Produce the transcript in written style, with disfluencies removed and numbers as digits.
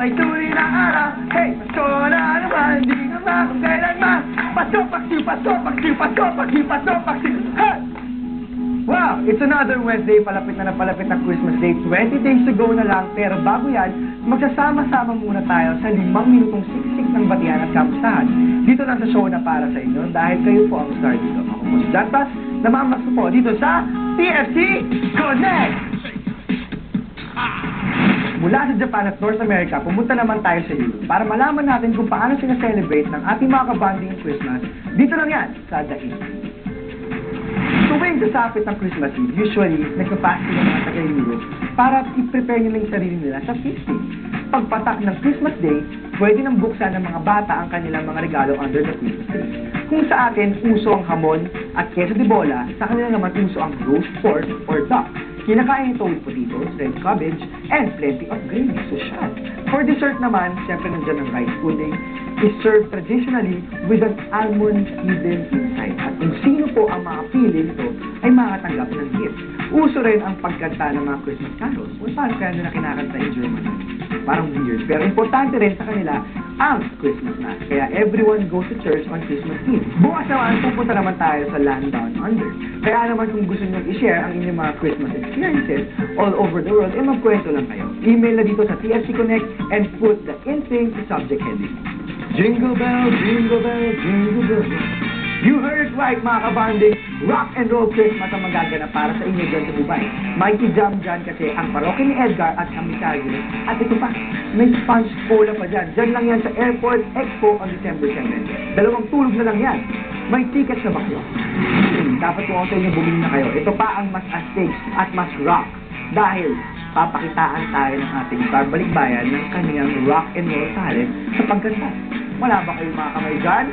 ay tunay na araw. Hey, Pasko na naman, di naman kung kailanman. Pasko, paksi, pasko, paksi, pasko, paksi, pasko, paksi. Hey! Wow! It's another Wednesday, palapit na ang Christmas Day. 20 days to go na lang, pero bago yan, magsasama-sama muna tayo sa 5 minutong siksik ng batian at kamustahan. Dito lang sa show na para sa inyo, dahil kayo po ang star dito. Ako po si Jantas, namamas ko po dito sa TFC Connect! Mula sa Japan at North America, pumunta naman tayo sa Europe para malaman natin kung paano sina-celebrate ng ating mga kabanding Christmas. Dito lang yan, sa The East. Tuwing sasapit ng Christmas Eve, usually, nagpapasok ng mga taga-Europe para i-prepare nila yung sarili nila sa feast day. Pagpatak ng Christmas Day, pwede nang buksan ng mga bata ang kanilang mga regalo under the Christmas tree. Kung sa atin, uso ang hamon at queso de bola, sa kanila naman uso ang roast pork or duck. Kinakain ito with potatoes, red cabbage, and plenty of gravy, social. For dessert naman, siyempre nandiyan ang rice pudding, is served traditionally with an almond hidden inside. At kung sino po ang makapili nito, ay makatanggap ng gift. Uso rin ang pagkanta ng mga Christmas carols. O parang kaya nila kinakanta in Germany. Parang weird. Pero importante rin sa kanila ang Christmas Mass. Kaya everyone goes to church on Christmas Eve. Bukas naman, pupunta naman tayo sa Land Down Under. Kaya naman kung gusto nyo i-share ang inyong mga Christmas experiences all over the world, magkwento lang kayo. Email na dito sa TFC Connect and put the in-thing to subject heading. Jingle bell, jingle bell, jingle bell. You heard it right, mga kabanding. Rock and roll Christmas ang magaganap para sa inyo dyan sa Dubai. Mighty Jam dyan kasi ang parokya ni Edgar at ang Misagulo. At ito pa, may sponge cola pa dyan. Dyan lang yan sa Airport Expo on December 7. 2 tulog na lang yan. May tickets na ba kayo? Dapat kung sa inyo bumili na kayo. Ito pa ang mas astig at mas rock. Dahil papakitaan tayo ng ating balikbayan ng kanyang rock and roll talent sa pagkanta. Wala ba kayong mga kamay dyan?